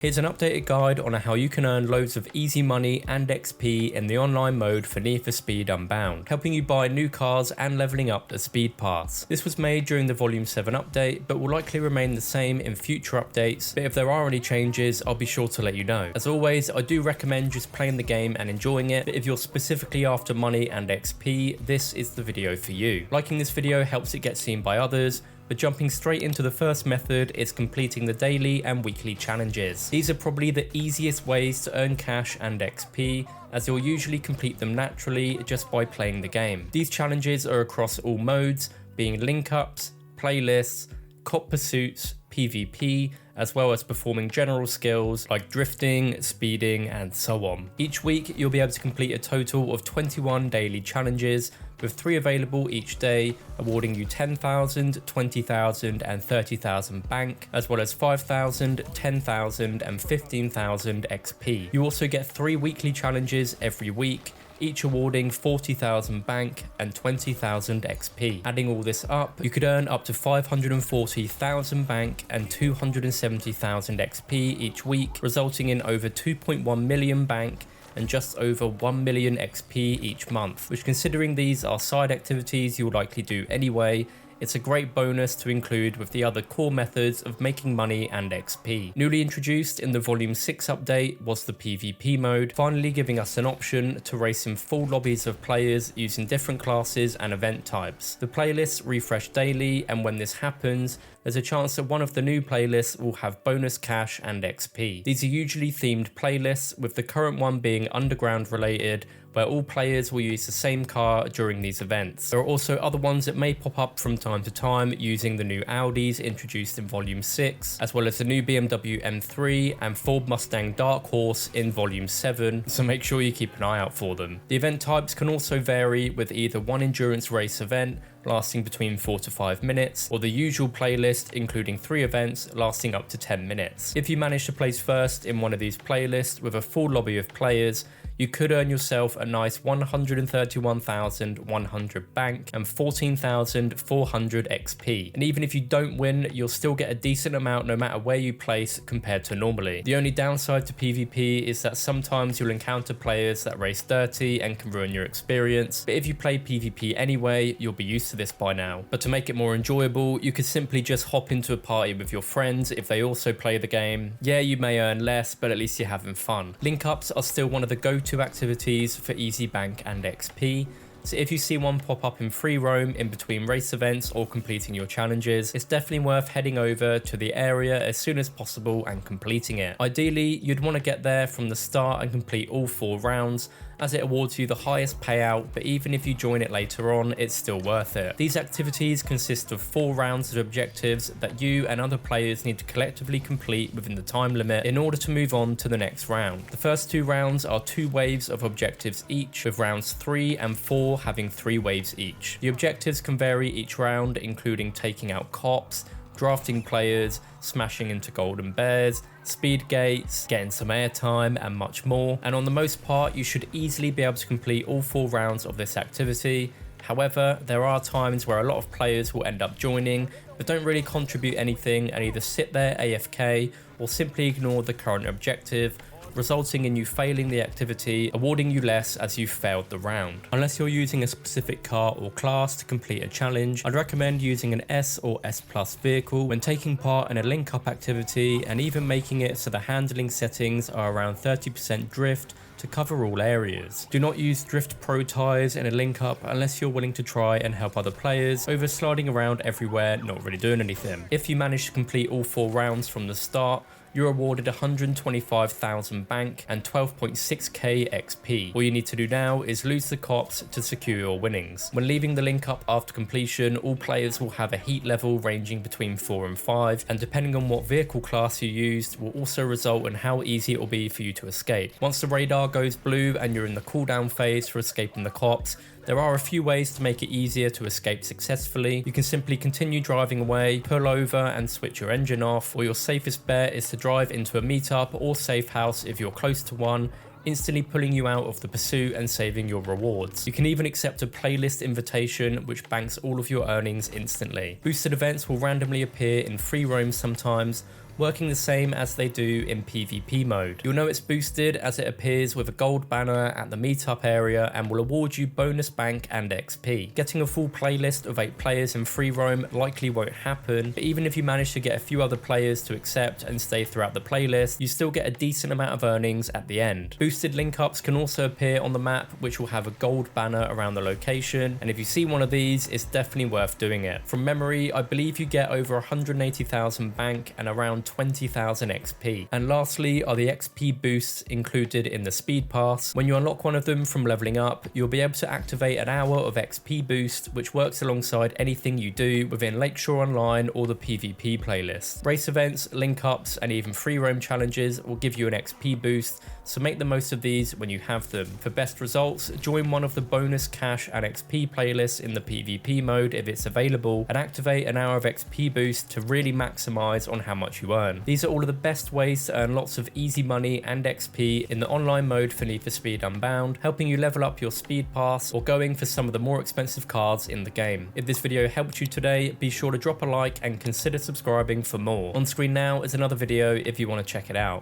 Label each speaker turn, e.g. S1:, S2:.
S1: Here's an updated guide on how you can earn loads of easy money and XP in the online mode for Need for Speed Unbound, helping you buy new cars and leveling up the speed pass. This was made during the Volume 7 update, but will likely remain the same in future updates, but if there are any changes, I'll be sure to let you know. As always, I do recommend just playing the game and enjoying it, but if you're specifically after money and XP, this is the video for you. Liking this video helps it get seen by others, but jumping straight into the first method is completing the daily and weekly challenges. These are probably the easiest ways to earn cash and XP, as you'll usually complete them naturally just by playing the game. These challenges are across all modes, being link ups, playlists, cop pursuits, PvP, as well as performing general skills like drifting, speeding, and so on. Each week, you'll be able to complete a total of 21 daily challenges, with 3 available each day, awarding you 10,000, 20,000, and 30,000 bank, as well as 5,000, 10,000, and 15,000 XP. You also get 3 weekly challenges every week, each awarding 40,000 bank and 20,000 XP. Adding all this up, you could earn up to 540,000 bank and 270,000 XP each week, resulting in over 2.1 million bank and just over 1 million XP each month, which, considering these are side activities you'll likely do anyway, it's a great bonus to include with the other core methods of making money and XP. Newly introduced in the Volume 6 update was the PvP mode, finally giving us an option to race in full lobbies of players using different classes and event types. The playlists refresh daily, and when this happens, there's a chance that one of the new playlists will have bonus cash and XP. These are usually themed playlists, with the current one being underground related, where all players will use the same car during these events. There are also other ones that may pop up from time to time using the new Audis introduced in Volume 6, as well as the new BMW M3 and Ford Mustang Dark Horse in Volume 7, so make sure you keep an eye out for them. The event types can also vary, with either one endurance race event lasting between 4 to 5 minutes, or the usual playlist including 3 events lasting up to 10 minutes. If you manage to place first in one of these playlists with a full lobby of players, you could earn yourself a nice 131,100 bank and 14,400 XP. And even if you don't win, you'll still get a decent amount no matter where you place compared to normally. The only downside to PvP is that sometimes you'll encounter players that race dirty and can ruin your experience, but if you play PvP anyway, you'll be used to this by now. But to make it more enjoyable, you could simply just hop into a party with your friends if they also play the game. Yeah, you may earn less, but at least you're having fun. Link ups are still one of the go-to activities for easy bank and XP. So if you see one pop up in free roam in between race events or completing your challenges, it's definitely worth heading over to the area as soon as possible and completing it. Ideally, you'd want to get there from the start and complete all 4 rounds, as it awards you the highest payout, but even if you join it later on, it's still worth it. These activities consist of 4 rounds of objectives that you and other players need to collectively complete within the time limit in order to move on to the next round. The first 2 rounds are 2 waves of objectives each, with rounds 3 and 4 having 3 waves each. The objectives can vary each round, including taking out cops, drafting players, smashing into golden bears, speed gates, getting some airtime, and much more. And on the most part, you should easily be able to complete all 4 rounds of this activity. However, there are times where a lot of players will end up joining, but don't really contribute anything and either sit there AFK or simply ignore the current objective, resulting in you failing the activity, awarding you less as you failed the round. Unless you're using a specific car or class to complete a challenge, I'd recommend using an S or S Plus vehicle when taking part in a link up activity, and even making it so the handling settings are around 30% drift to cover all areas. Do not use Drift Pro tires in a link up unless you're willing to try and help other players over sliding around everywhere not really doing anything. If you manage to complete all 4 rounds from the start, you're awarded 125,000 bank and 12.6k XP. All you need to do now is lose the cops to secure your winnings. When leaving the link up after completion, all players will have a heat level ranging between 4 and 5, and depending on what vehicle class you used will also result in how easy it will be for you to escape. Once the radar goes blue and you're in the cooldown phase for escaping the cops, there are a few ways to make it easier to escape successfully. You can simply continue driving away, pull over and switch your engine off, or your safest bet is to drive into a meetup or safe house if you're close to one, instantly pulling you out of the pursuit and saving your rewards. You can even accept a playlist invitation which banks all of your earnings instantly. Boosted events will randomly appear in free roam sometimes, working the same as they do in PvP mode. You'll know it's boosted as it appears with a gold banner at the meetup area and will award you bonus bank and XP. Getting a full playlist of 8 players in free roam likely won't happen, but even if you manage to get a few other players to accept and stay throughout the playlist, you still get a decent amount of earnings at the end. Boosted link ups can also appear on the map, which will have a gold banner around the location, and if you see one of these, it's definitely worth doing it. From memory, I believe you get over 180,000 bank and around 20,000 XP. And lastly are the XP boosts included in the speed pass. When you unlock one of them from leveling up, you'll be able to activate an hour of XP boost, which works alongside anything you do within Lakeshore Online or the PvP playlist. Race events, link ups, and even free roam challenges will give you an XP boost, so make the most of these when you have them. For best results, join one of the bonus cash and XP playlists in the PvP mode if it's available, and activate an hour of XP boost to really maximize on how much you earn. These are all of the best ways to earn lots of easy money and XP in the online mode for Need for Speed Unbound, helping you level up your speed pass or going for some of the more expensive cards in the game. If this video helped you today, be sure to drop a like and consider subscribing for more. On screen now is another video if you want to check it out.